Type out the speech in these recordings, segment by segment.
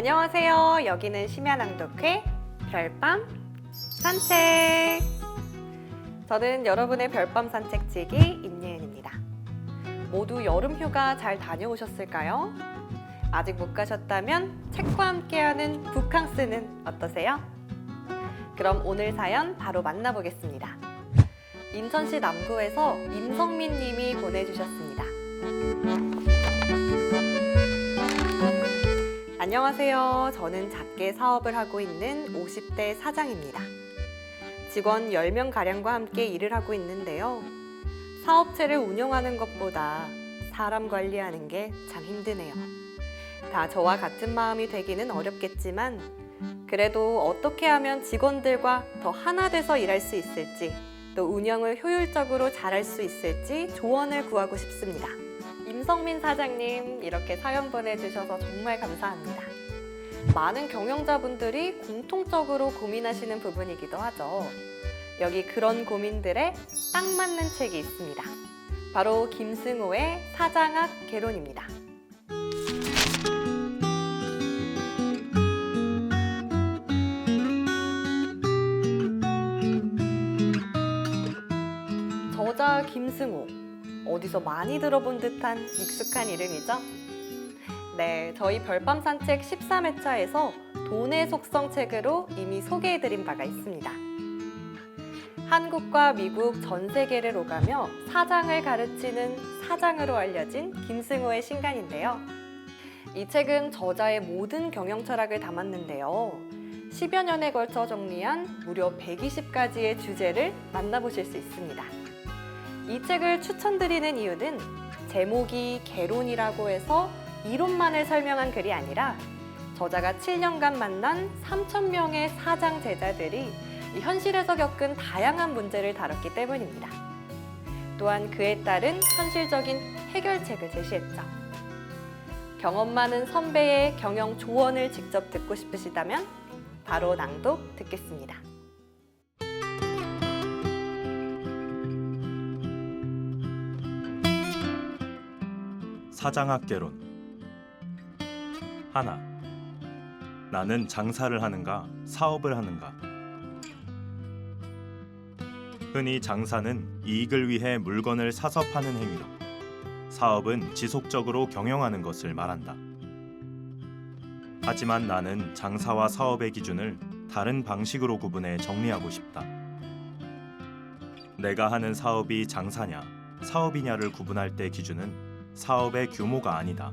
안녕하세요. 여기는 심야낭독회 별밤 산책. 저는 여러분의 별밤 산책지기 임예은입니다. 모두 여름휴가 잘 다녀오셨을까요? 아직 못 가셨다면 책과 함께하는 북캉스는 어떠세요? 그럼 오늘 사연 바로 만나보겠습니다. 인천시 남구에서 임성민 님이 보내주셨습니다. 안녕하세요. 저는 작게 사업을 하고 있는 50대 사장입니다. 직원 10명가량과 함께 일을 하고 있는데요. 사업체를 운영하는 것보다 사람 관리하는 게 참 힘드네요. 다 저와 같은 마음이 되기는 어렵겠지만 그래도 어떻게 하면 직원들과 더 하나 돼서 일할 수 있을지, 또 운영을 효율적으로 잘할 수 있을지 조언을 구하고 싶습니다. 임성민 사장님, 이렇게 사연 보내주셔서 정말 감사합니다. 많은 경영자분들이 공통적으로 고민하시는 부분이기도 하죠. 여기 그런 고민들에 딱 맞는 책이 있습니다. 바로 김승호의 사장학 개론입니다. 저자 김승호, 어디서 많이 들어본 듯한 익숙한 이름이죠? 네, 저희 별밤 산책 13회차에서 돈의 속성 책으로 이미 소개해드린 바가 있습니다. 한국과 미국 전 세계를 오가며 사장을 가르치는 사장으로 알려진 김승호의 신간인데요. 이 책은 저자의 모든 경영 철학을 담았는데요. 10여 년에 걸쳐 정리한 무려 120가지의 주제를 만나보실 수 있습니다. 이 책을 추천드리는 이유는 제목이 개론이라고 해서 이론만을 설명한 글이 아니라 저자가 7년간 만난 3,000명의 사장 제자들이 현실에서 겪은 다양한 문제를 다뤘기 때문입니다. 또한 그에 따른 현실적인 해결책을 제시했죠. 경험 많은 선배의 경영 조언을 직접 듣고 싶으시다면 바로 낭독 듣겠습니다. 사장학 개론. 하나. 나는 장사를 하는가, 사업을 하는가? 흔히 장사는 이익을 위해 물건을 사서 파는 행위로, 사업은 지속적으로 경영하는 것을 말한다. 하지만 나는 장사와 사업의 기준을 다른 방식으로 구분해 정리하고 싶다. 내가 하는 사업이 장사냐, 사업이냐를 구분할 때 기준은 사업의 규모가 아니다.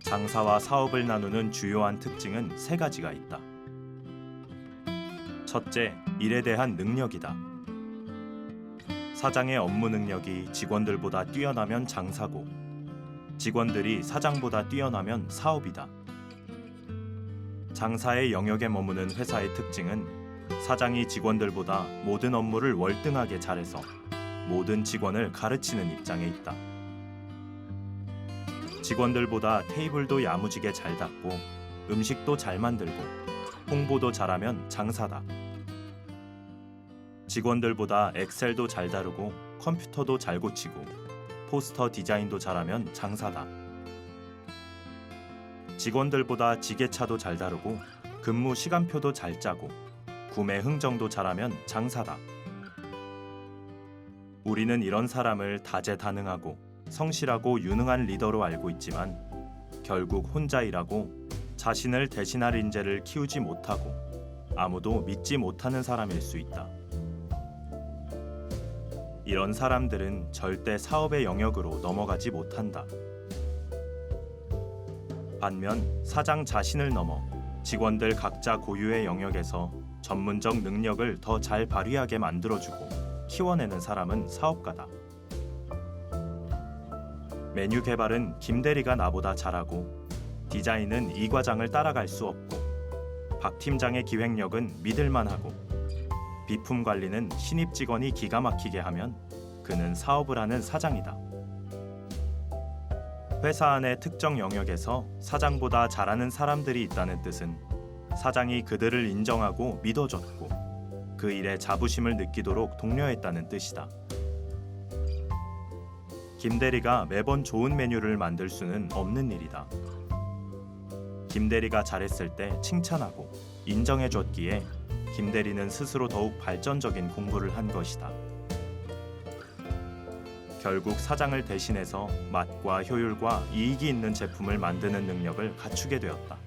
장사와 사업을 나누는 주요한 특징은 3가지가 있다. 첫째, 일에 대한 능력이다. 사장의 업무 능력이 직원들보다 뛰어나면 장사고, 직원들이 사장보다 뛰어나면 사업이다. 장사의 영역에 머무는 회사의 특징은 사장이 직원들보다 모든 업무를 월등하게 잘해서 모든 직원을 가르치는 입장에 있다. 직원들보다 테이블도 야무지게 잘 닦고 음식도 잘 만들고 홍보도 잘하면 장사다. 직원들보다 엑셀도 잘 다루고 컴퓨터도 잘 고치고 포스터 디자인도 잘하면 장사다. 직원들보다 지게차도 잘 다루고 근무 시간표도 잘 짜고 구매 흥정도 잘하면 장사다. 우리는 이런 사람을 다재다능하고 성실하고 유능한 리더로 알고 있지만 결국 혼자 일하고 자신을 대신할 인재를 키우지 못하고 아무도 믿지 못하는 사람일 수 있다. 이런 사람들은 절대 사업의 영역으로 넘어가지 못한다. 반면 사장 자신을 넘어 직원들 각자 고유의 영역에서 전문적 능력을 더 잘 발휘하게 만들어주고 키워내는 사람은 사업가다. 메뉴 개발은 김 대리가 나보다 잘하고 디자인은 이 과장을 따라갈 수 없고 박 팀장의 기획력은 믿을만하고 비품 관리는 신입 직원이 기가 막히게 하면 그는 사업을 하는 사장이다. 회사 안의 특정 영역에서 사장보다 잘하는 사람들이 있다는 뜻은 사장이 그들을 인정하고 믿어줬고 그 일에 자부심을 느끼도록 독려했다는 뜻이다. 김 대리가 매번 좋은 메뉴를 만들 수는 없는 일이다. 김대리가 잘했을 때 칭찬하고 인정해줬기에 김대리는 스스로 더욱 발전적인 공부를 한 것이다. 결국 사장을 대신해서 맛과 효율과 이익이 있는 제품을 만드는 능력을 갖추게 되었다.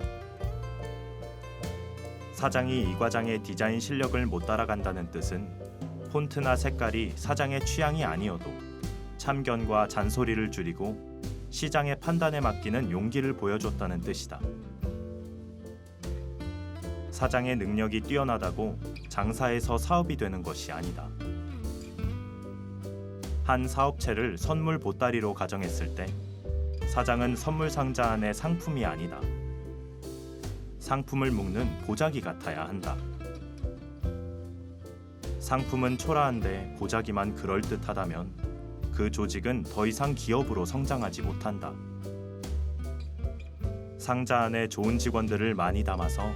사장이 이 과장의 디자인 실력을 못 따라간다는 뜻은 폰트나 색깔이 사장의 취향이 아니어도 참견과 잔소리를 줄이고 시장의 판단에 맡기는 용기를 보여줬다는 뜻이다. 사장의 능력이 뛰어나다고 장사에서 사업이 되는 것이 아니다. 한 사업체를 선물 보따리로 가정했을 때 사장은 선물 상자 안에 상품이 아니다. 상품을 묶는 보자기 같아야 한다. 상품은 초라한데 보자기만 그럴듯하다면 그 조직은 더 이상 기업으로 성장하지 못한다. 상자 안에 좋은 직원들을 많이 담아서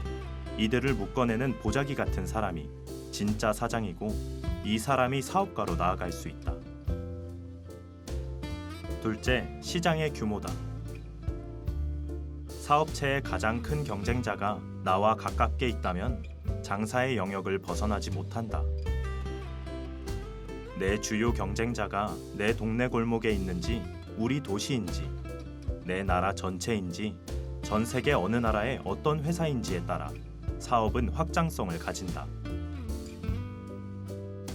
이들을 묶어내는 보자기 같은 사람이 진짜 사장이고 이 사람이 사업가로 나아갈 수 있다. 둘째, 시장의 규모다. 사업체의 가장 큰 경쟁자가 나와 가깝게 있다면 장사의 영역을 벗어나지 못한다. 내 주요 경쟁자가 내 동네 골목에 있는지 우리 도시인지 내 나라 전체인지 전 세계 어느 나라의 어떤 회사인지에 따라 사업은 확장성을 가진다.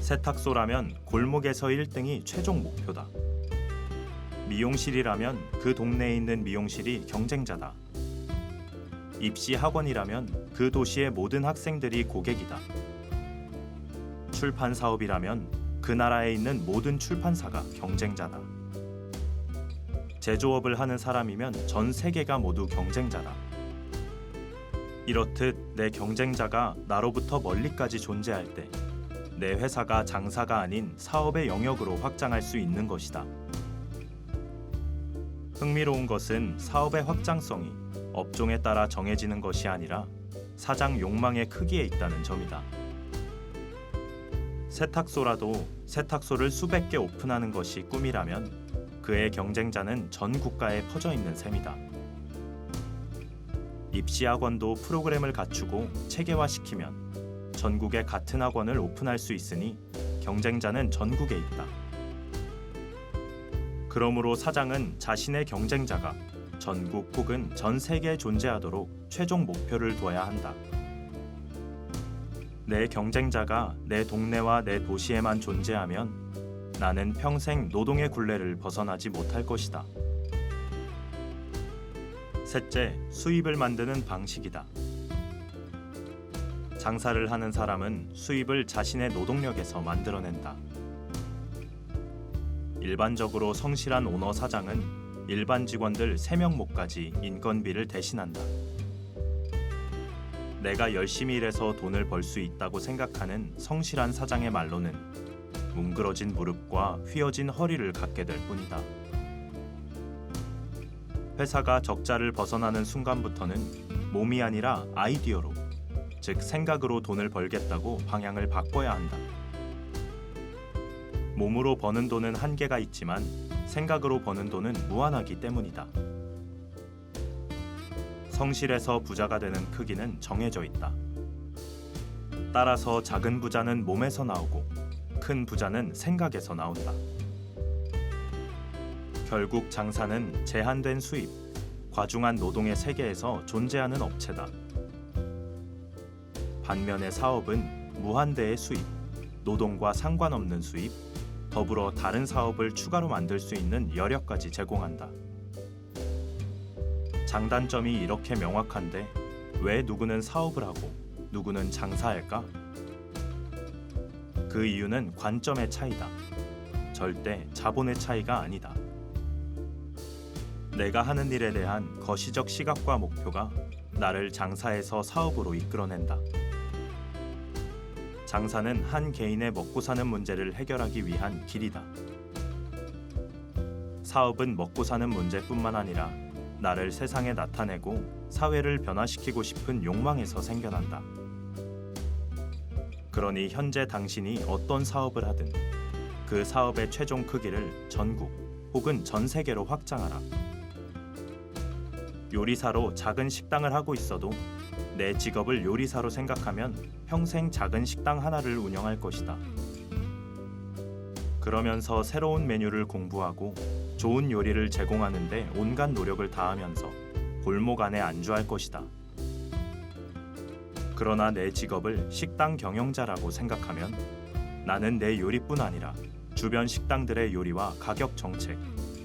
세탁소라면 골목에서 1등이 최종 목표다. 미용실이라면 그 동네에 있는 미용실이 경쟁자다. 입시 학원이라면 그 도시의 모든 학생들이 고객이다. 출판 사업이라면 그 나라에 있는 모든 출판사가 경쟁자다. 제조업을 하는 사람이면 전 세계가 모두 경쟁자다. 이렇듯 내 경쟁자가 나로부터 멀리까지 존재할 때 내 회사가 장사가 아닌 사업의 영역으로 확장할 수 있는 것이다. 흥미로운 것은 사업의 확장성이 업종에 따라 정해지는 것이 아니라 사장 욕망의 크기에 있다는 점이다. 세탁소라도 세탁소를 수백 개 오픈하는 것이 꿈이라면 그의 경쟁자는 전 국가에 퍼져 있는 셈이다. 입시 학원도 프로그램을 갖추고 체계화시키면 전국에 같은 학원을 오픈할 수 있으니 경쟁자는 전국에 있다. 그러므로 사장은 자신의 경쟁자가 전국 혹은 전 세계에 존재하도록 최종 목표를 둬야 한다. 내 경쟁자가 내 동네와 내 도시에만 존재하면 나는 평생 노동의 굴레를 벗어나지 못할 것이다. 셋째, 수입을 만드는 방식이다. 장사를 하는 사람은 수입을 자신의 노동력에서 만들어낸다. 일반적으로 성실한 오너 사장은 일반 직원들 3명 목까지 인건비를 대신한다. 내가 열심히 일해서 돈을 벌 수 있다고 생각하는 성실한 사장의 말로는 뭉그러진 무릎과 휘어진 허리를 갖게 될 뿐이다. 회사가 적자를 벗어나는 순간부터는 몸이 아니라 아이디어로, 즉 생각으로 돈을 벌겠다고 방향을 바꿔야 한다. 몸으로 버는 돈은 한계가 있지만 생각으로 버는 돈은 무한하기 때문이다. 성실해서 부자가 되는 크기는 정해져 있다. 따라서 작은 부자는 몸에서 나오고 큰 부자는 생각에서 나온다. 결국 장사는 제한된 수입, 과중한 노동의 세계에서 존재하는 업체다. 반면에 사업은 무한대의 수입, 노동과 상관없는 수입, 더불어 다른 사업을 추가로 만들 수 있는 여력까지 제공한다. 장단점이 이렇게 명확한데 왜 누구는 사업을 하고 누구는 장사할까? 그 이유는 관점의 차이다. 절대 자본의 차이가 아니다. 내가 하는 일에 대한 거시적 시각과 목표가 나를 장사에서 사업으로 이끌어낸다. 장사는 한 개인의 먹고 사는 문제를 해결하기 위한 길이다. 사업은 먹고 사는 문제뿐만 아니라 나를 세상에 나타내고 사회를 변화시키고 싶은 욕망에서 생겨난다. 그러니 현재 당신이 어떤 사업을 하든 그 사업의 최종 크기를 전국 혹은 전 세계로 확장하라. 요리사로 작은 식당을 하고 있어도 내 직업을 요리사로 생각하면 평생 작은 식당 하나를 운영할 것이다. 그러면서 새로운 메뉴를 공부하고 좋은 요리를 제공하는 데 온갖 노력을 다하면서 골목 안에 안주할 것이다. 그러나 내 직업을 식당 경영자라고 생각하면 나는 내 요리뿐 아니라 주변 식당들의 요리와 가격 정책,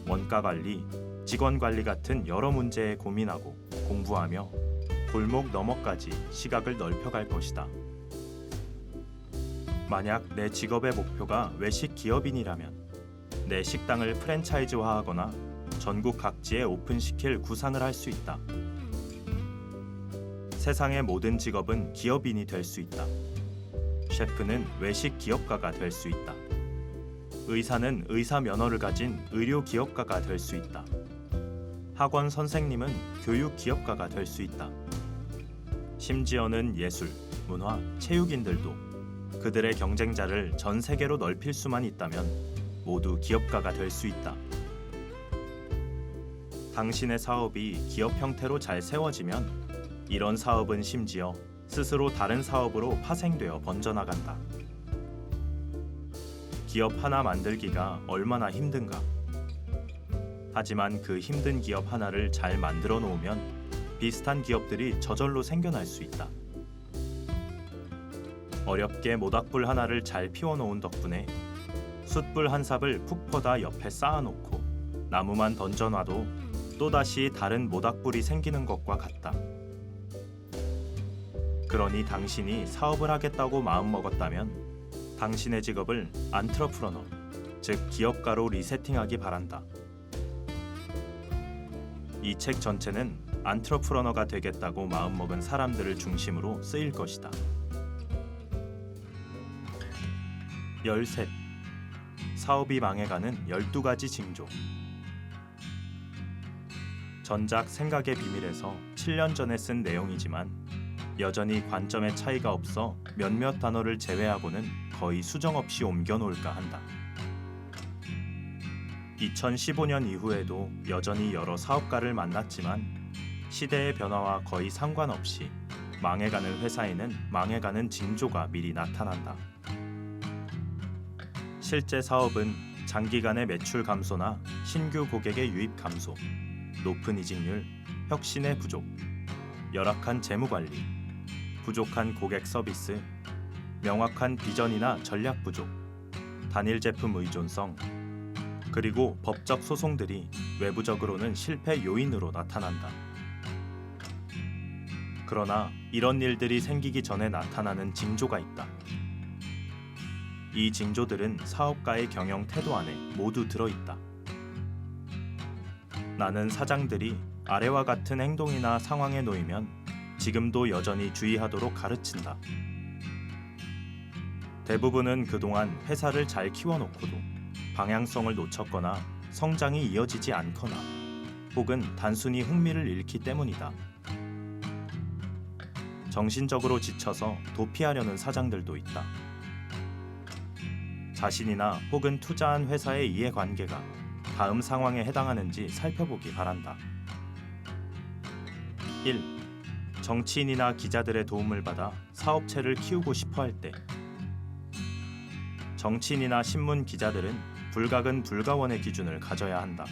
원가 관리, 직원 관리 같은 여러 문제에 고민하고 공부하며 골목 너머까지 시각을 넓혀갈 것이다. 만약 내 직업의 목표가 외식 기업인이라면 내 식당을 프랜차이즈화하거나 전국 각지에 오픈시킬 구상을 할 수 있다. 세상의 모든 직업은 기업인이 될 수 있다. 셰프는 외식 기업가가 될 수 있다. 의사는 의사 면허를 가진 의료 기업가가 될 수 있다. 학원 선생님은 교육 기업가가 될 수 있다. 심지어는 예술, 문화, 체육인들도 그들의 경쟁자를 전 세계로 넓힐 수만 있다면 모두 기업가가 될 수 있다. 당신의 사업이 기업 형태로 잘 세워지면 이런 사업은 심지어 스스로 다른 사업으로 파생되어 번져나간다. 기업 하나 만들기가 얼마나 힘든가. 하지만 그 힘든 기업 하나를 잘 만들어 놓으면 비슷한 기업들이 저절로 생겨날 수 있다. 어렵게 모닥불 하나를 잘 피워놓은 덕분에 숯불 한 삽을 푹 퍼다 옆에 쌓아놓고 나무만 던져놔도 또다시 다른 모닥불이 생기는 것과 같다. 그러니 당신이 사업을 하겠다고 마음먹었다면 당신의 직업을 안트러프러너, 즉 기업가로 리세팅하기 바란다. 이 책 전체는 안트러프러너가 되겠다고 마음먹은 사람들을 중심으로 쓰일 것이다. 13. 사업이 망해가는 12가지 징조. 전작 생각의 비밀에서 7년 전에 쓴 내용이지만 여전히 관점의 차이가 없어 몇몇 단어를 제외하고는 거의 수정없이 옮겨놓을까 한다. 2015년 이후에도 여전히 여러 사업가를 만났지만 시대의 변화와 거의 상관없이 망해가는 회사에는 망해가는 징조가 미리 나타난다. 실제 사업은 장기간의 매출 감소나 신규 고객의 유입 감소, 높은 이직률, 혁신의 부족, 열악한 재무 관리, 부족한 고객 서비스, 명확한 비전이나 전략 부족, 단일 제품 의존성, 그리고 법적 소송들이 외부적으로는 실패 요인으로 나타난다. 그러나 이런 일들이 생기기 전에 나타나는 징조가 있다. 이 징조들은 사업가의 경영 태도 안에 모두 들어있다. 나는 사장들이 아래와 같은 행동이나 상황에 놓이면 지금도 여전히 주의하도록 가르친다. 대부분은 그동안 회사를 잘 키워놓고도 방향성을 놓쳤거나 성장이 이어지지 않거나 혹은 단순히 흥미를 잃기 때문이다. 정신적으로 지쳐서 도피하려는 사장들도 있다. 자신이나 혹은 투자한 회사의 이해관계가 다음 상황에 해당하는지 살펴보기 바란다. 1. 정치인이나 기자들의 도움을 받아 사업체를 키우고 싶어 할 때. 정치인이나 신문 기자들은 불가근 불가원의 기준을 가져야 한다.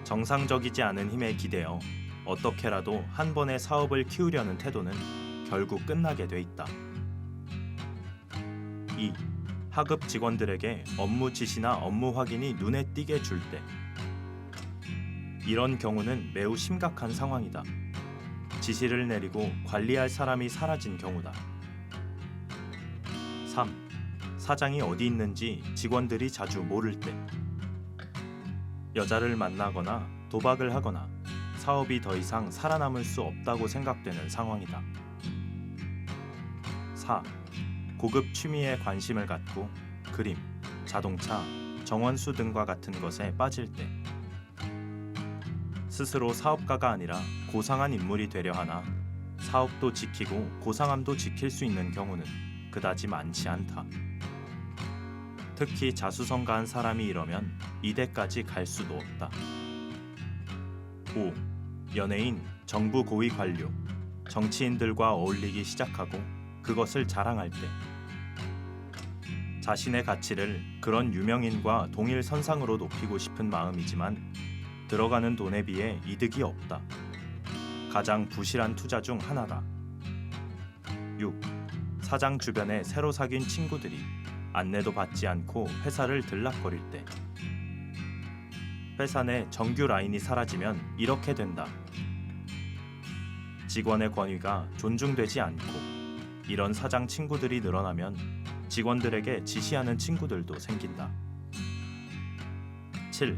정상적이지 않은 힘에 기대어 어떻게라도 한 번에 사업을 키우려는 태도는 결국 끝나게 돼 있다. 2. 하급 직원들에게 업무 지시나 업무 확인이 눈에 띄게 줄 때. 이런 경우는 매우 심각한 상황이다. 지시를 내리고 관리할 사람이 사라진 경우다. 3. 사장이 어디 있는지 직원들이 자주 모를 때. 여자를 만나거나 도박을 하거나 사업이 더 이상 살아남을 수 없다고 생각되는 상황이다. 4. 고급 취미에 관심을 갖고 그림, 자동차, 정원수 등과 같은 것에 빠질 때. 스스로 사업가가 아니라 고상한 인물이 되려 하나 사업도 지키고 고상함도 지킬 수 있는 경우는 그다지 많지 않다. 특히 자수성가한 사람이 이러면 이대까지 갈 수도 없다. 5. 연예인, 정부 고위 관료, 정치인들과 어울리기 시작하고 그것을 자랑할 때 자신의 가치를 그런 유명인과 동일 선상으로 높이고 싶은 마음이지만 들어가는 돈에 비해 이득이 없다. 가장 부실한 투자 중 하나다. 6. 사장 주변에 새로 사귄 친구들이 안내도 받지 않고 회사를 들락거릴 때 회사 내 정규 라인이 사라지면 이렇게 된다. 직원의 권위가 존중되지 않고 이런 사장 친구들이 늘어나면 직원들에게 지시하는 친구들도 생긴다. 7.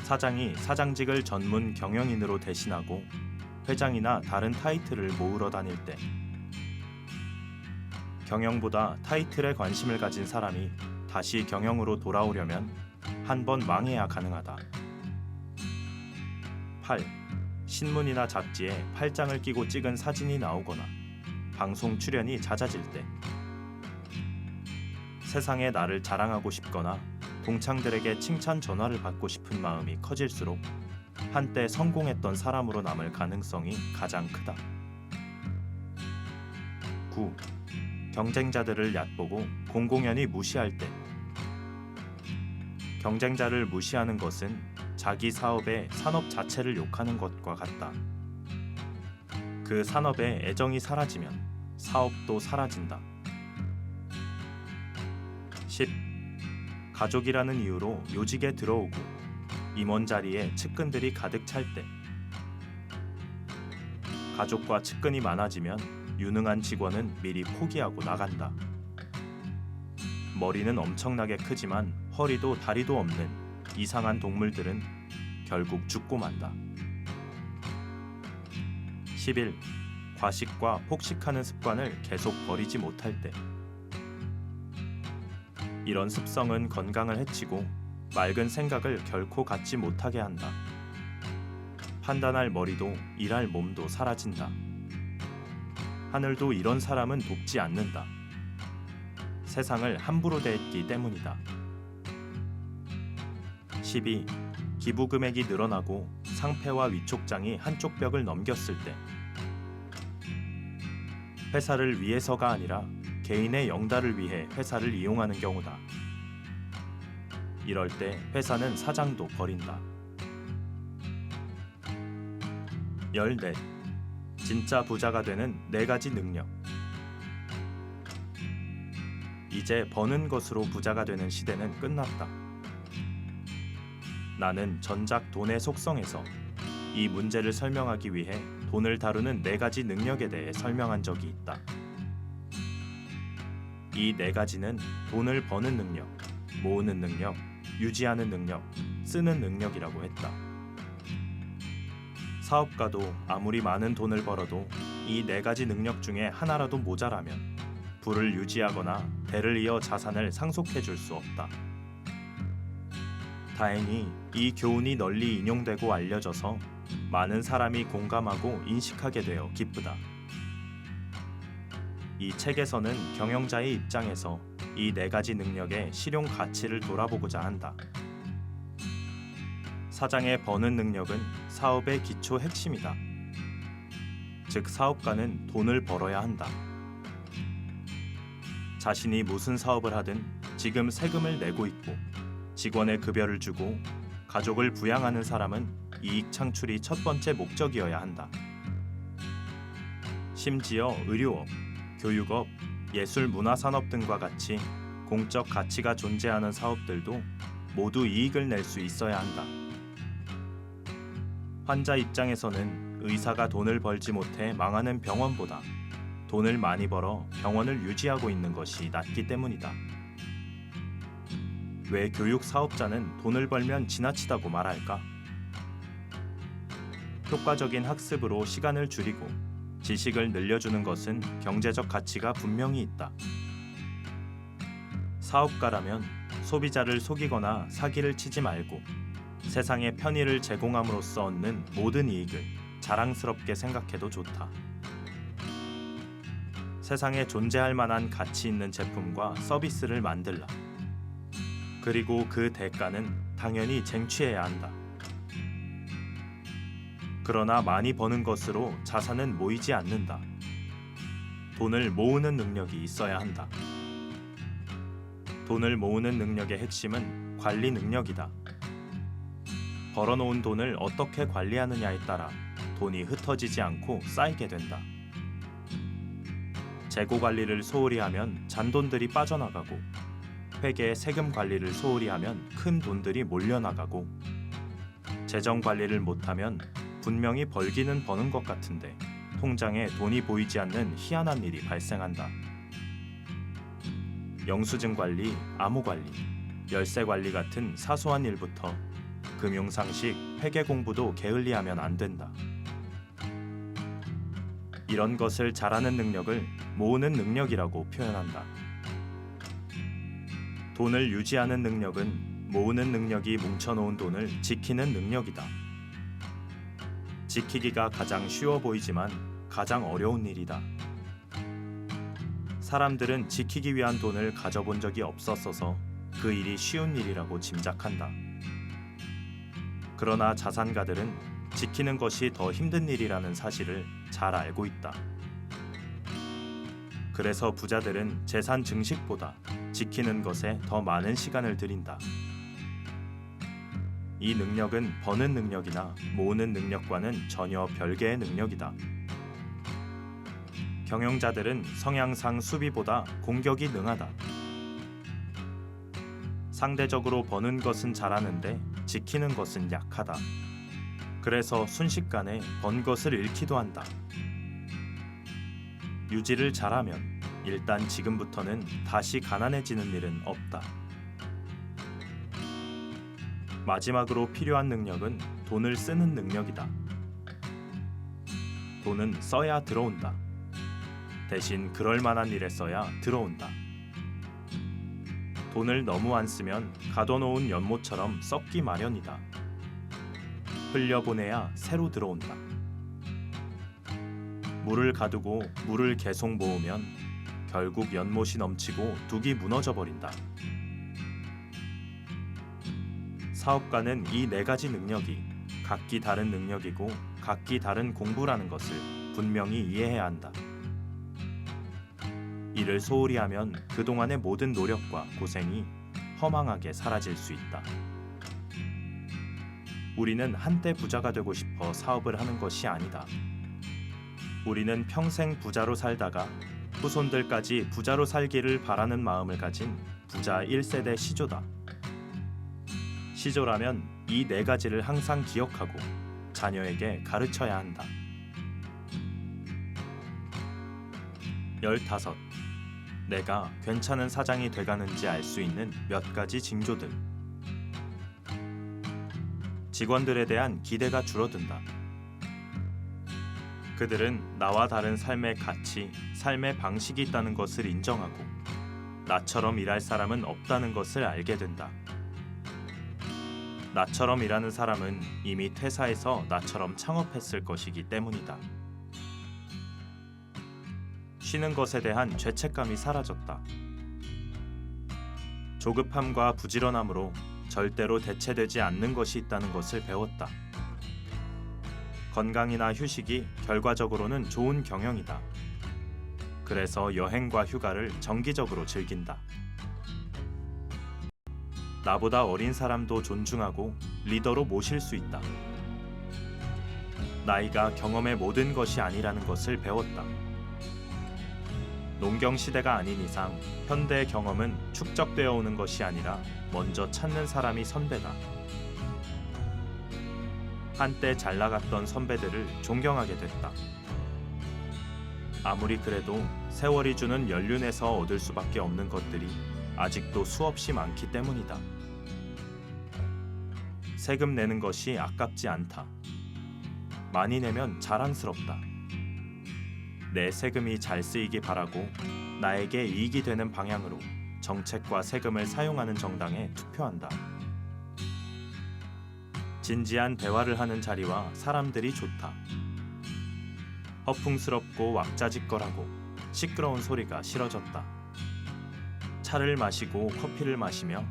사장이 사장직을 전문 경영인으로 대신하고 회장이나 다른 타이틀을 모으러 다닐 때 경영보다 타이틀에 관심을 가진 사람이 다시 경영으로 돌아오려면 한 번 망해야 가능하다. 8. 신문이나 잡지에 팔짱을 끼고 찍은 사진이 나오거나 방송 출연이 잦아질 때 세상에 나를 자랑하고 싶거나 동창들에게 칭찬 전화를 받고 싶은 마음이 커질수록 한때 성공했던 사람으로 남을 가능성이 가장 크다. 9. 경쟁자들을 얕보고 공공연히 무시할 때 경쟁자를 무시하는 것은 자기 사업의 산업 자체를 욕하는 것과 같다. 그 산업에 애정이 사라지면 사업도 사라진다. 10. 가족이라는 이유로 요직에 들어오고 임원 자리에 측근들이 가득 찰 때 가족과 측근이 많아지면 유능한 직원은 미리 포기하고 나간다. 머리는 엄청나게 크지만 허리도 다리도 없는 이상한 동물들은 결국 죽고 만다. 11. 과식과 폭식하는 습관을 계속 버리지 못할 때 이런 습성은 건강을 해치고 맑은 생각을 결코 갖지 못하게 한다. 판단할 머리도 일할 몸도 사라진다. 하늘도 이런 사람은 돕지 않는다. 세상을 함부로 대했기 때문이다. 12. 기부 금액이 늘어나고 상패와 위촉장이 한쪽 벽을 넘겼을 때 회사를 위해서가 아니라 개인의 영달을 위해 회사를 이용하는 경우다. 이럴 때 회사는 사장도 버린다. 14. 진짜 부자가 되는 4가지 능력. 이제 버는 것으로 부자가 되는 시대는 끝났다. 나는 전작 돈의 속성에서 이 문제를 설명하기 위해 돈을 다루는 4가지 능력에 대해 설명한 적이 있다. 이 4가지는 돈을 버는 능력, 모으는 능력, 유지하는 능력, 쓰는 능력이라고 했다. 사업가도 아무리 많은 돈을 벌어도 이 4가지 능력 중에 하나라도 모자라면 부를 유지하거나 대를 이어 자산을 상속해 줄 수 없다. 다행히 이 교훈이 널리 인용되고 알려져서 많은 사람이 공감하고 인식하게 되어 기쁘다. 이 책에서는 경영자의 입장에서 이 4가지 능력의 실용 가치를 돌아보고자 한다. 사장의 버는 능력은 사업의 기초 핵심이다. 즉 사업가는 돈을 벌어야 한다. 자신이 무슨 사업을 하든 지금 세금을 내고 있고 직원의 급여를 주고 가족을 부양하는 사람은 이익 창출이 첫 번째 목적이어야 한다. 심지어 의료업, 교육업, 예술 문화산업 등과 같이 공적 가치가 존재하는 사업들도 모두 이익을 낼 수 있어야 한다. 환자 입장에서는 의사가 돈을 벌지 못해 망하는 병원보다 돈을 많이 벌어 병원을 유지하고 있는 것이 낫기 때문이다. 왜 교육 사업자는 돈을 벌면 지나치다고 말할까? 효과적인 학습으로 시간을 줄이고 지식을 늘려주는 것은 경제적 가치가 분명히 있다. 사업가라면 소비자를 속이거나 사기를 치지 말고 세상에 편의를 제공함으로써 얻는 모든 이익을 자랑스럽게 생각해도 좋다. 세상에 존재할 만한 가치 있는 제품과 서비스를 만들라. 그리고 그 대가는 당연히 쟁취해야 한다. 그러나 많이 버는 것으로 자산은 모이지 않는다. 돈을 모으는 능력이 있어야 한다. 돈을 모으는 능력의 핵심은 관리 능력이다. 벌어놓은 돈을 어떻게 관리하느냐에 따라 돈이 흩어지지 않고 쌓이게 된다. 재고 관리를 소홀히 하면 잔돈들이 빠져나가고, 회계 세금 관리를 소홀히 하면 큰 돈들이 몰려나가고, 재정 관리를 못하면 분명히 벌기는 버는 것 같은데 통장에 돈이 보이지 않는 희한한 일이 발생한다. 영수증 관리, 암호 관리, 열쇠 관리 같은 사소한 일부터 금융상식, 회계 공부도 게을리하면 안 된다. 이런 것을 잘하는 능력을 모으는 능력이라고 표현한다. 돈을 유지하는 능력은 모으는 능력이 뭉쳐놓은 돈을 지키는 능력이다. 지키기가 가장 쉬워 보이지만 가장 어려운 일이다. 사람들은 지키기 위한 돈을 가져본 적이 없었어서 그 일이 쉬운 일이라고 짐작한다. 그러나 자산가들은 지키는 것이 더 힘든 일이라는 사실을 잘 알고 있다. 그래서 부자들은 재산 증식보다 지키는 것에 더 많은 시간을 들인다. 이 능력은 버는 능력이나 모으는 능력과는 전혀 별개의 능력이다. 경영자들은 성향상 수비보다 공격이 능하다. 상대적으로 버는 것은 잘하는데 지키는 것은 약하다. 그래서 순식간에 번 것을 잃기도 한다. 유지를 잘하면 일단 지금부터는 다시 가난해지는 일은 없다. 마지막으로 필요한 능력은 돈을 쓰는 능력이다. 돈은 써야 들어온다. 대신 그럴 만한 일에 써야 들어온다. 돈을 너무 안 쓰면 가둬놓은 연못처럼 썩기 마련이다. 흘려보내야 새로 들어온다. 물을 가두고 물을 계속 모으면 결국 연못이 넘치고 둑이 무너져 버린다. 사업가는 이 네 가지 능력이 각기 다른 능력이고 각기 다른 공부라는 것을 분명히 이해해야 한다. 이를 소홀히 하면 그동안의 모든 노력과 고생이 허망하게 사라질 수 있다. 우리는 한때 부자가 되고 싶어 사업을 하는 것이 아니다. 우리는 평생 부자로 살다가 후손들까지 부자로 살기를 바라는 마음을 가진 부자 1세대 시조다. 시조라면 이 네 가지를 항상 기억하고 자녀에게 가르쳐야 한다. 15. 내가 괜찮은 사장이 돼가는지 알 수 있는 몇 가지 징조들. 직원들에 대한 기대가 줄어든다. 그들은 나와 다른 삶의 가치, 삶의 방식이 있다는 것을 인정하고 나처럼 일할 사람은 없다는 것을 알게 된다. 나처럼 일하는 사람은 이미 퇴사해서 나처럼 창업했을 것이기 때문이다. 쉬는 것에 대한 죄책감이 사라졌다. 조급함과 부지런함으로 절대로 대체되지 않는 것이 있다는 것을 배웠다. 건강이나 휴식이 결과적으로는 좋은 경영이다. 그래서 여행과 휴가를 정기적으로 즐긴다. 나보다 어린 사람도 존중하고 리더로 모실 수 있다. 나이가 경험의 모든 것이 아니라는 것을 배웠다. 농경 시대가 아닌 이상 현대의 경험은 축적되어 오는 것이 아니라 먼저 찾는 사람이 선배다. 한때 잘 나갔던 선배들을 존경하게 됐다. 아무리 그래도 세월이 주는 연륜에서 얻을 수밖에 없는 것들이 아직도 수없이 많기 때문이다. 세금 내는 것이 아깝지 않다. 많이 내면 자랑스럽다. 내 세금이 잘 쓰이기 바라고 나에게 이익이 되는 방향으로 정책과 세금을 사용하는 정당에 투표한다. 진지한 대화를 하는 자리와 사람들이 좋다. 허풍스럽고 왁자지껄하고 시끄러운 소리가 싫어졌다. 차를 마시고 커피를 마시며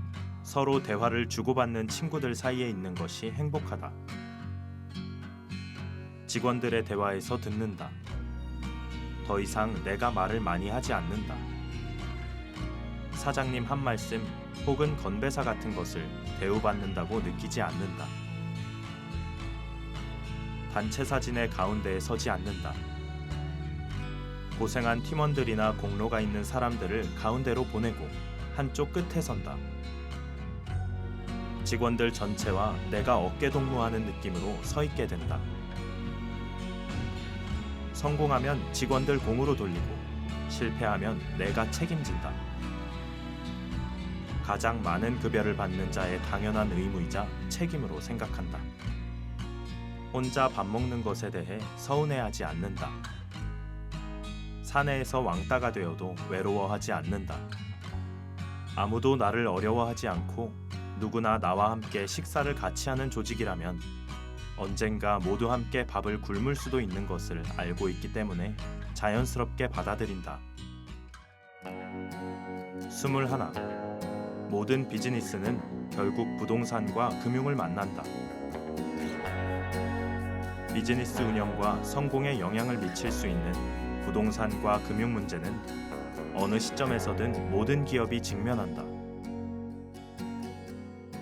서로 대화를 주고받는 친구들 사이에 있는 것이 행복하다. 직원들의 대화에서 듣는다. 더 이상 내가 말을 많이 하지 않는다. 사장님 한 말씀 혹은 건배사 같은 것을 대우받는다고 느끼지 않는다. 단체 사진의 가운데에 서지 않는다. 고생한 팀원들이나 공로가 있는 사람들을 가운데로 보내고 한쪽 끝에 선다. 직원들 전체와 내가 어깨 동무하는 느낌으로 서 있게 된다. 성공하면 직원들 공으로 돌리고 실패하면 내가 책임진다. 가장 많은 급여를 받는 자의 당연한 의무이자 책임으로 생각한다. 혼자 밥 먹는 것에 대해 서운해하지 않는다. 사내에서 왕따가 되어도 외로워하지 않는다. 아무도 나를 어려워하지 않고 누구나 나와 함께 식사를 같이 하는 조직이라면 언젠가 모두 함께 밥을 굶을 수도 있는 것을 알고 있기 때문에 자연스럽게 받아들인다. 21. 모든 비즈니스는 결국 부동산과 금융을 만난다. 비즈니스 운영과 성공에 영향을 미칠 수 있는 부동산과 금융 문제는 어느 시점에서든 모든 기업이 직면한다.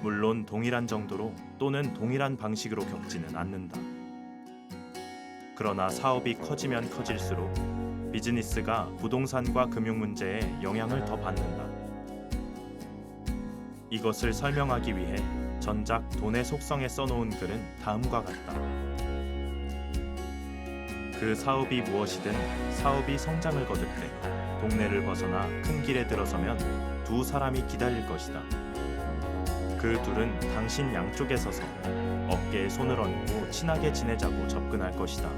물론 동일한 정도로 또는 동일한 방식으로 겪지는 않는다. 그러나 사업이 커지면 커질수록 비즈니스가 부동산과 금융 문제에 영향을 더 받는다. 이것을 설명하기 위해 전작 돈의 속성에 써놓은 글은 다음과 같다. 그 사업이 무엇이든 사업이 성장을 거둘 때 동네를 벗어나 큰 길에 들어서면 두 사람이 기다릴 것이다. 그 둘은 당신 양쪽에 서서 어깨에 손을 얹고 친하게 지내자고 접근할 것이다.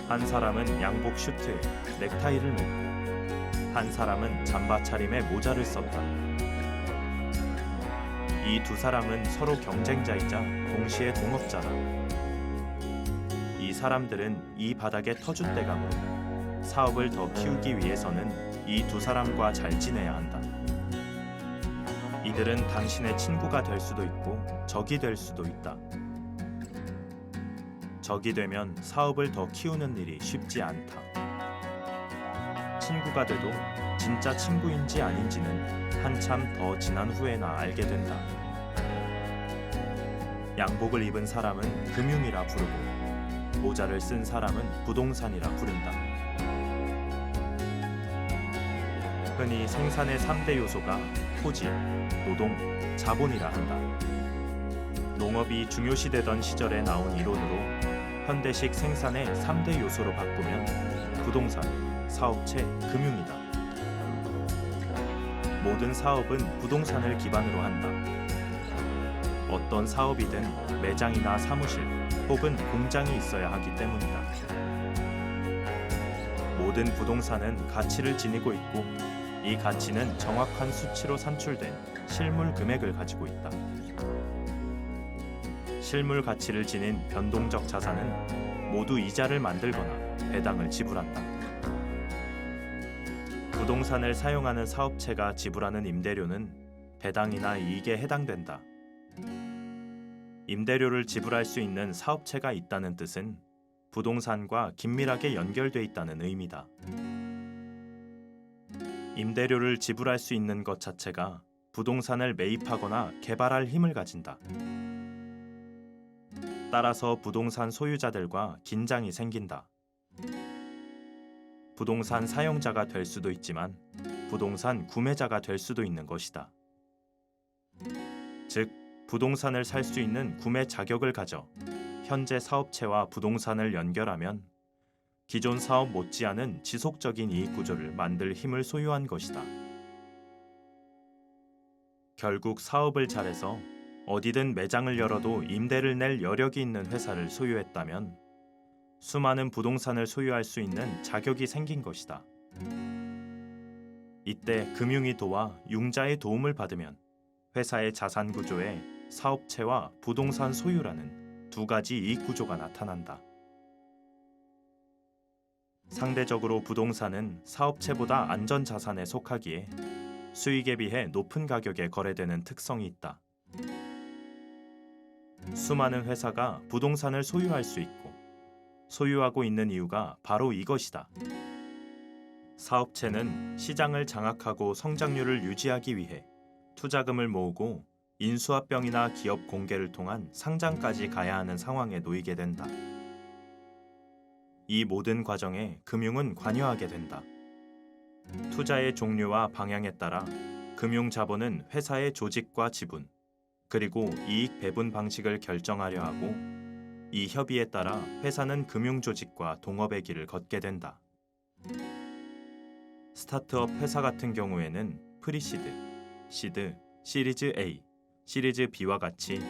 한 사람은 양복 슈트에 넥타이를 맸고 한 사람은 잠바 차림에 모자를 썼다. 이 두 사람은 서로 경쟁자이자 동시에 동업자다. 이 사람들은 이 바닥에 터줏대감으로 사업을 더 키우기 위해서는 이 두 사람과 잘 지내야 한다. 이들은 당신의 친구가 될 수도 있고 적이 될 수도 있다. 적이 되면 사업을 더 키우는 일이 쉽지 않다. 친구가 돼도 진짜 친구인지 아닌지는 한참 더 지난 후에나 알게 된다. 양복을 입은 사람은 금융이라 부르고 모자를 쓴 사람은 부동산이라 부른다. 흔히 생산의 3대 요소가 토지, 노동, 자본이라 한다. 농업이 중요시되던 시절에 나온 이론으로 현대식 생산의 3대 요소로 바꾸면 부동산, 사업체, 금융이다. 모든 사업은 부동산을 기반으로 한다. 어떤 사업이든 매장이나 사무실 혹은 공장이 있어야 하기 때문이다. 모든 부동산은 가치를 지니고 있고 이 가치는 정확한 수치로 산출된 실물 금액을 가지고 있다. 실물 가치를 지닌 변동적 자산은 모두 이자를 만들거나 배당을 지불한다. 부동산을 사용하는 사업체가 지불하는 임대료는 배당이나 이익에 해당된다. 임대료를 지불할 수 있는 사업체가 있다는 뜻은 부동산과 긴밀하게 연결돼 있다는 의미다. 임대료를 지불할 수 있는 것 자체가 부동산을 매입하거나 개발할 힘을 가진다. 따라서 부동산 소유자들과 긴장이 생긴다. 부동산 사용자가 될 수도 있지만 부동산 구매자가 될 수도 있는 것이다. 즉, 부동산을 살 수 있는 구매 자격을 가져 현재 사업체와 부동산을 연결하면 기존 사업 못지않은 지속적인 이익 구조를 만들 힘을 소유한 것이다. 결국 사업을 잘해서 어디든 매장을 열어도 임대를 낼 여력이 있는 회사를 소유했다면 수많은 부동산을 소유할 수 있는 자격이 생긴 것이다. 이때 금융이 도와 융자의 도움을 받으면 회사의 자산 구조에 사업체와 부동산 소유라는 두 가지 이익 구조가 나타난다. 상대적으로 부동산은 사업체보다 안전 자산에 속하기에 수익에 비해 높은 가격에 거래되는 특성이 있다. 수많은 회사가 부동산을 소유할 수 있고 소유하고 있는 이유가 바로 이것이다. 사업체는 시장을 장악하고 성장률을 유지하기 위해 투자금을 모으고 인수합병이나 기업 공개를 통한 상장까지 가야 하는 상황에 놓이게 된다. 이 모든 과정에 금융은 관여하게 된다. 투자의 종류와 방향에 따라 금융 자본은 회사의 조직과 지분, 그리고 이익 배분 방식을 결정하려 하고 이 협의에 따라 회사는 금융 조직과 동업의 길을 걷게 된다. 스타트업 회사 같은 경우에는 프리시드, 시드, 시리즈 A, 시리즈 B와 같이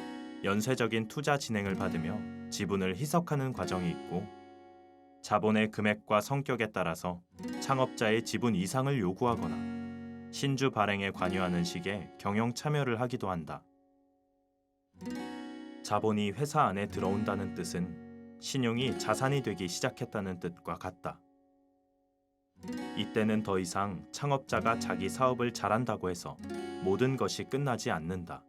연쇄적인 투자 진행을 받으며 지분을 희석하는 과정이 있고 자본의 금액과 성격에 따라서 창업자의 지분 이상을 요구하거나 신주 발행에 관여하는 식의 경영 참여를 하기도 한다. 자본이 회사 안에 들어온다는 뜻은 신용이 자산이 되기 시작했다는 뜻과 같다. 이때는 더 이상 창업자가 자기 사업을 잘한다고 해서 모든 것이 끝나지 않는다.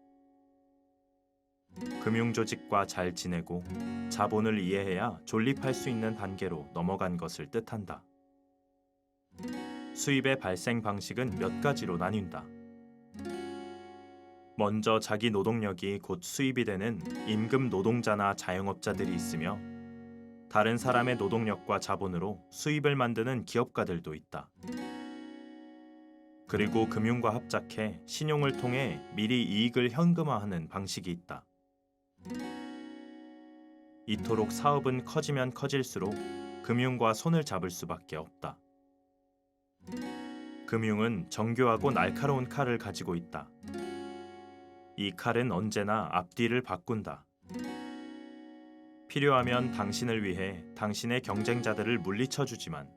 금융조직과 잘 지내고 자본을 이해해야 존립할 수 있는 단계로 넘어간 것을 뜻한다. 수입의 발생 방식은 몇 가지로 나뉜다. 먼저 자기 노동력이 곧 수입이 되는 임금 노동자나 자영업자들이 있으며 다른 사람의 노동력과 자본으로 수입을 만드는 기업가들도 있다. 그리고 금융과 합작해 신용을 통해 미리 이익을 현금화하는 방식이 있다. 이토록 사업은 커지면 커질수록 금융과 손을 잡을 수밖에 없다. 금융은 정교하고 날카로운 칼을 가지고 있다. 이 칼은 언제나 앞뒤를 바꾼다. 필요하면 당신을 위해 당신의 경쟁자들을 물리쳐 주지만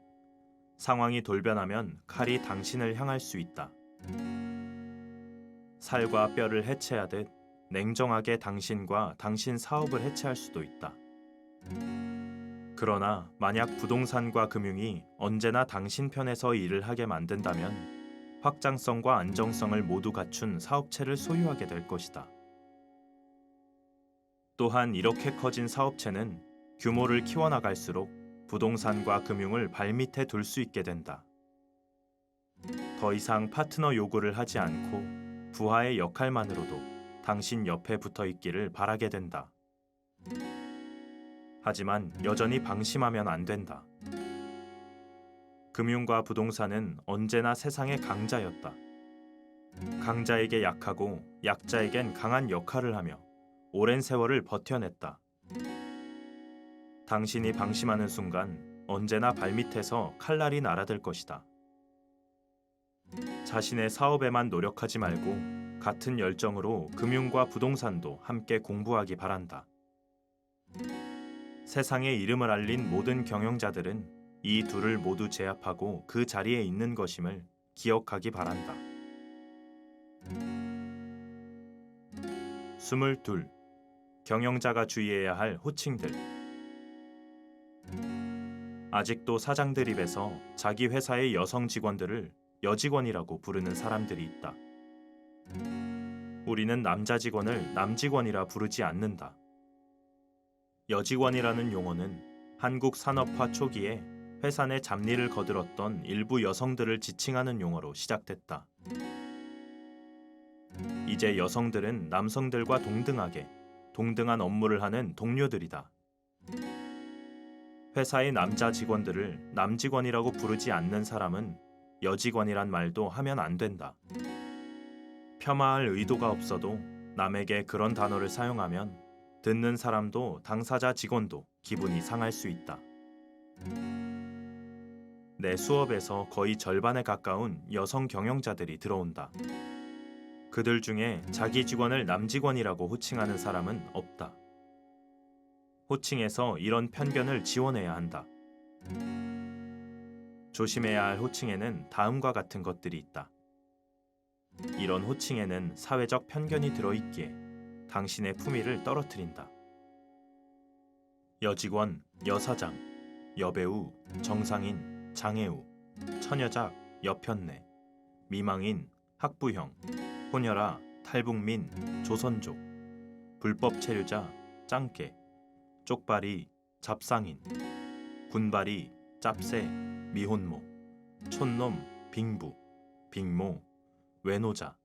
상황이 돌변하면 칼이 당신을 향할 수 있다. 살과 뼈를 해체하듯 냉정하게 당신과 당신 사업을 해체할 수도 있다. 그러나 만약 부동산과 금융이 언제나 당신 편에서 일을 하게 만든다면 확장성과 안정성을 모두 갖춘 사업체를 소유하게 될 것이다. 또한 이렇게 커진 사업체는 규모를 키워나갈수록 부동산과 금융을 발밑에 둘 수 있게 된다. 더 이상 파트너 요구를 하지 않고 부하의 역할만으로도 당신 옆에 붙어 있기를 바라게 된다. 하지만 여전히 방심하면 안 된다. 금융과 부동산은 언제나 세상의 강자였다. 강자에게 약하고 약자에겐 강한 역할을 하며 오랜 세월을 버텨냈다. 당신이 방심하는 순간 언제나 발밑에서 칼날이 날아들 것이다. 자신의 사업에만 노력하지 말고 같은 열정으로 금융과 부동산도 함께 공부하기 바란다. 세상에 이름을 알린 모든 경영자들은 이 둘을 모두 제압하고 그 자리에 있는 것임을 기억하기 바란다. 22. 경영자가 주의해야 할 호칭들. 아직도 사장들 입에서 자기 회사의 여성 직원들을 여직원이라고 부르는 사람들이 있다. 우리는 남자 직원을 남직원이라 부르지 않는다. 여직원이라는 용어는 한국 산업화 초기에 회사 내 잡일을 거들었던 일부 여성들을 지칭하는 용어로 시작됐다. 이제 여성들은 남성들과 동등한 업무를 하는 동료들이다. 회사의 남자 직원들을 남직원이라고 부르지 않는 사람은 여직원이란 말도 하면 안 된다. 폄하할 의도가 없어도 남에게 그런 단어를 사용하면 듣는 사람도 당사자 직원도 기분이 상할 수 있다. 내 수업에서 거의 절반에 가까운 여성 경영자들이 들어온다. 그들 중에 자기 직원을 남직원이라고 호칭하는 사람은 없다. 호칭에서 이런 편견을 지워내야 한다. 조심해야 할 호칭에는 다음과 같은 것들이 있다. 이런 호칭에는 사회적 편견이 들어있기에 당신의 품위를 떨어뜨린다. 여직원, 여사장, 여배우, 정상인, 장애우, 처녀작, 여편네, 미망인, 학부형, 혼혈아, 탈북민, 조선족, 불법 체류자, 짱깨, 쪽발이 잡상인, 군발이 짭새, 미혼모, 촌놈, 빙부, 빙모, 외노자,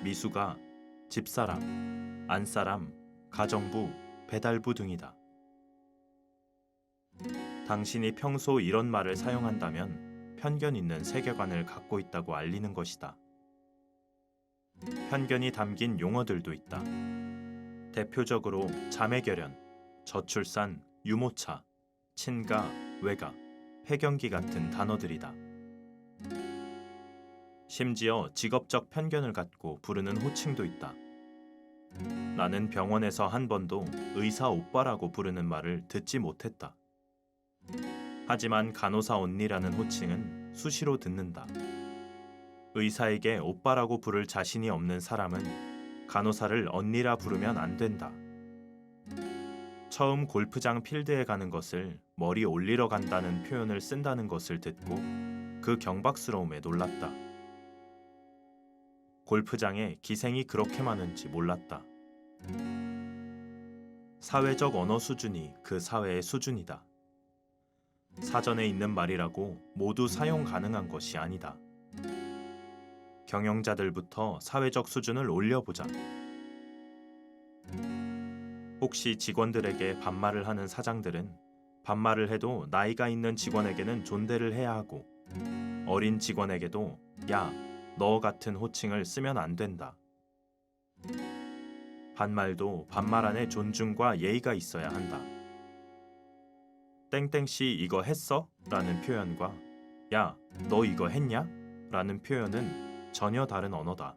미수가, 집사람, 안사람, 가정부, 배달부 등이다. 당신이 평소 이런 말을 사용한다면 편견 있는 세계관을 갖고 있다고 알리는 것이다. 편견이 담긴 용어들도 있다. 대표적으로 자매결연, 저출산, 유모차, 친가, 외가, 폐경기 같은 단어들이다. 심지어 직업적 편견을 갖고 부르는 호칭도 있다. 나는 병원에서 한 번도 의사 오빠라고 부르는 말을 듣지 못했다. 하지만 간호사 언니라는 호칭은 수시로 듣는다. 의사에게 오빠라고 부를 자신이 없는 사람은 간호사를 언니라 부르면 안 된다. 처음 골프장 필드에 가는 것을 머리 올리러 간다는 표현을 쓴다는 것을 듣고 그 경박스러움에 놀랐다. 골프장에 기생이 그렇게 많은지 몰랐다. 사회적 언어 수준이 그 사회의 수준이다. 사전에 있는 말이라고 모두 사용 가능한 것이 아니다. 경영자들부터 사회적 수준을 올려보자. 혹시 직원들에게 반말을 하는 사장들은 반말을 해도 나이가 있는 직원에게는 존대를 해야 하고 어린 직원에게도 야, 너 같은 호칭을 쓰면 안 된다. 반말도 반말 안에 존중과 예의가 있어야 한다. 땡땡씨 이거 했어? 라는 표현과 야, 너 이거 했냐? 라는 표현은 전혀 다른 언어다.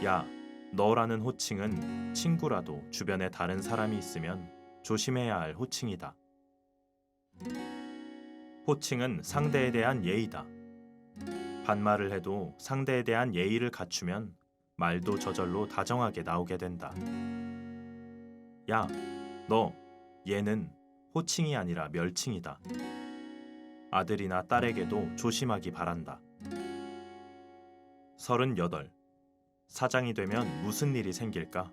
야, 너라는 호칭은 친구라도 주변에 다른 사람이 있으면 조심해야 할 호칭이다. 호칭은 상대에 대한 예의다. 반말을 해도 상대에 대한 예의를 갖추면 말도 저절로 다정하게 나오게 된다. 야, 너, 얘는 호칭이 아니라 멸칭이다. 아들이나 딸에게도 조심하기 바란다. 38. 사장이 되면 무슨 일이 생길까?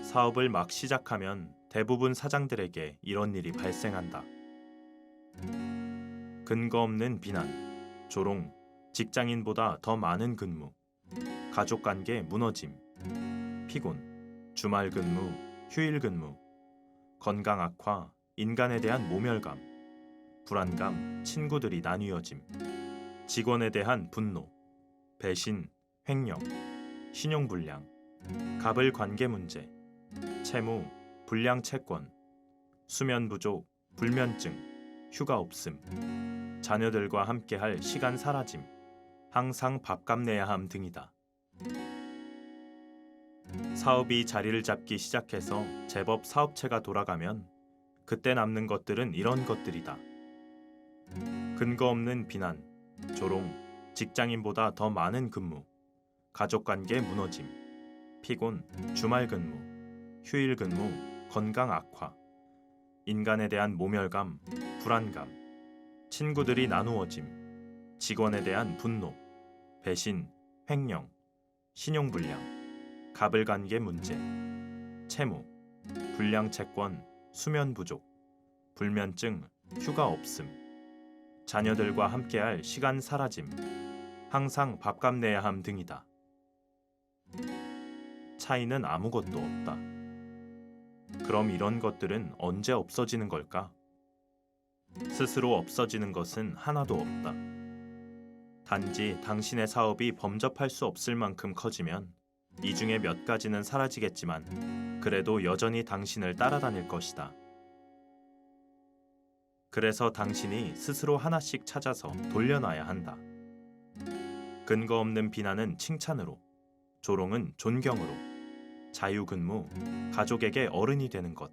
사업을 막 시작하면 대부분 사장들에게 이런 일이 발생한다. 근거 없는 비난, 조롱, 직장인보다 더 많은 근무, 가족관계 무너짐, 피곤, 주말 근무, 휴일 근무, 건강 악화, 인간에 대한 모멸감, 불안감, 친구들이 나뉘어짐, 직원에 대한 분노, 배신, 횡령, 신용불량, 갑을 관계 문제, 채무, 불량 채권, 수면 부족, 불면증, 휴가 없음, 자녀들과 함께할 시간 사라짐, 항상 밥값 내야 함 등이다. 사업이 자리를 잡기 시작해서 제법 사업체가 돌아가면 그때 남는 것들은 이런 것들이다. 근거 없는 비난, 조롱, 직장인보다 더 많은 근무, 가족관계 무너짐, 피곤, 주말 근무, 휴일 근무, 건강 악화, 인간에 대한 모멸감, 불안감, 친구들이 나누어짐, 직원에 대한 분노, 배신, 횡령, 신용불량, 갑을관계 문제, 채무, 불량 채권, 수면 부족, 불면증, 휴가 없음, 자녀들과 함께할 시간 사라짐, 항상 밥값 내야 함 등이다. 차이는 아무것도 없다. 그럼 이런 것들은 언제 없어지는 걸까? 스스로 없어지는 것은 하나도 없다. 단지 당신의 사업이 범접할 수 없을 만큼 커지면 이 중에 몇 가지는 사라지겠지만 그래도 여전히 당신을 따라다닐 것이다. 그래서 당신이 스스로 하나씩 찾아서 돌려놔야 한다. 근거 없는 비난은 칭찬으로, 조롱은 존경으로, 자유근무, 가족에게 어른이 되는 것,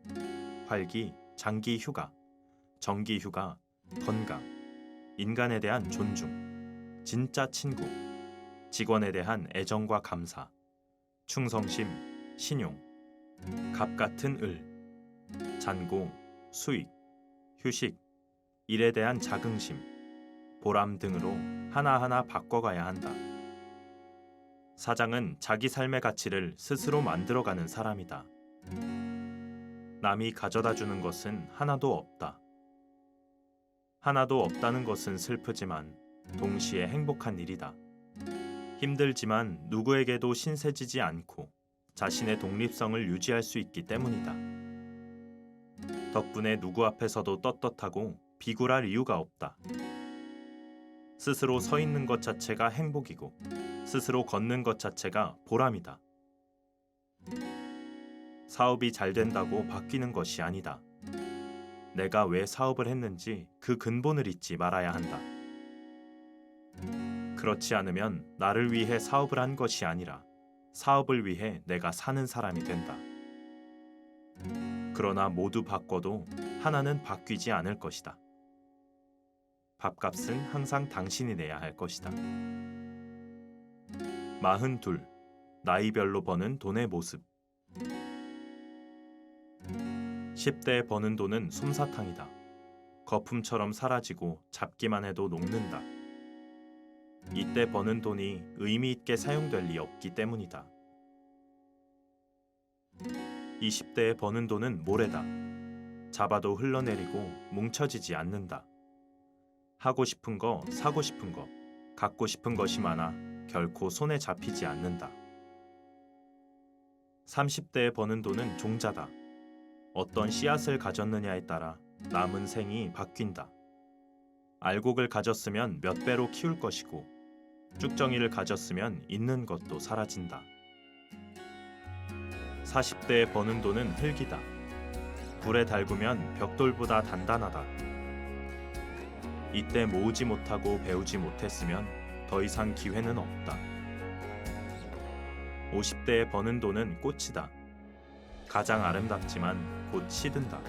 활기, 장기 휴가, 정기 휴가, 건강, 인간에 대한 존중, 진짜 친구, 직원에 대한 애정과 감사, 충성심, 신용, 갑 같은 을, 잔고, 수익, 휴식, 일에 대한 자긍심, 보람 등으로 하나하나 바꿔가야 한다. 사장은 자기 삶의 가치를 스스로 만들어가는 사람이다. 남이 가져다 주는 것은 하나도 없다. 하나도 없다는 것은 슬프지만 동시에 행복한 일이다. 힘들지만 누구에게도 신세지지 않고 자신의 독립성을 유지할 수 있기 때문이다. 덕분에 누구 앞에서도 떳떳하고 비굴할 이유가 없다. 스스로 서 있는 것 자체가 행복이고 스스로 걷는 것 자체가 보람이다. 사업이 잘 된다고 바뀌는 것이 아니다. 내가 왜 사업을 했는지 그 근본을 잊지 말아야 한다. 그렇지 않으면 나를 위해 사업을 한 것이 아니라 사업을 위해 내가 사는 사람이 된다. 그러나 모두 바꿔도 하나는 바뀌지 않을 것이다. 밥값은 항상 당신이 내야 할 것이다. 42. 나이별로 버는 돈의 모습. 10대에 버는 돈은 솜사탕이다. 거품처럼 사라지고 잡기만 해도 녹는다. 이때 버는 돈이 의미 있게 사용될 리 없기 때문이다. 20대에 버는 돈은 모래다. 잡아도 흘러내리고 뭉쳐지지 않는다. 하고 싶은 거, 사고 싶은 거, 갖고 싶은 것이 많아 결코 손에 잡히지 않는다. 30대에 버는 돈은 종자다. 어떤 씨앗을 가졌느냐에 따라 남은 생이 바뀐다. 알곡을 가졌으면 몇 배로 키울 것이고 쭉정이를 가졌으면 있는 것도 사라진다. 40대에 버는 돈은 흙이다. 불에 달구면 벽돌보다 단단하다. 이때 모으지 못하고 배우지 못했으면 더 이상 기회는 없다. 50대에 버는 돈은 꽃이다. 가장 아름답지만 곧 시든다.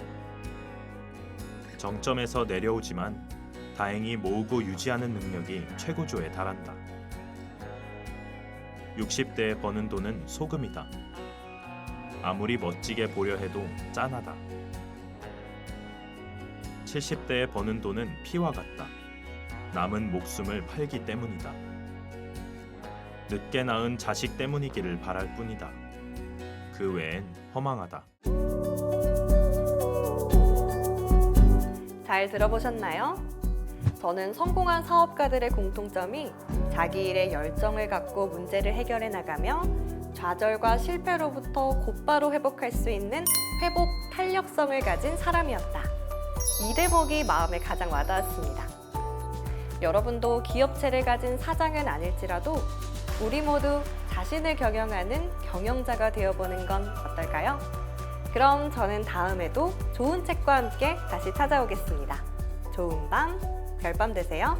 정점에서 내려오지만 다행히 모으고 유지하는 능력이 최고조에 달한다. 60대에 버는 돈은 소금이다. 아무리 멋지게 보려 해도 짠하다. 70대에 버는 돈은 피와 같다. 남은 목숨을 팔기 때문이다. 늦게 낳은 자식 때문이기를 바랄 뿐이다. 그 외엔 허망하다. 잘 들어보셨나요? 저는 성공한 사업가들의 공통점이 자기 일에 열정을 갖고 문제를 해결해 나가며 좌절과 실패로부터 곧바로 회복할 수 있는 회복 탄력성을 가진 사람이었다. 이 대목이 마음에 가장 와닿았습니다. 여러분도 기업체를 가진 사장은 아닐지라도 우리 모두 자신을 경영하는 경영자가 되어보는 건 어떨까요? 그럼 저는 다음에도 좋은 책과 함께 다시 찾아오겠습니다. 좋은 밤, 별밤 되세요.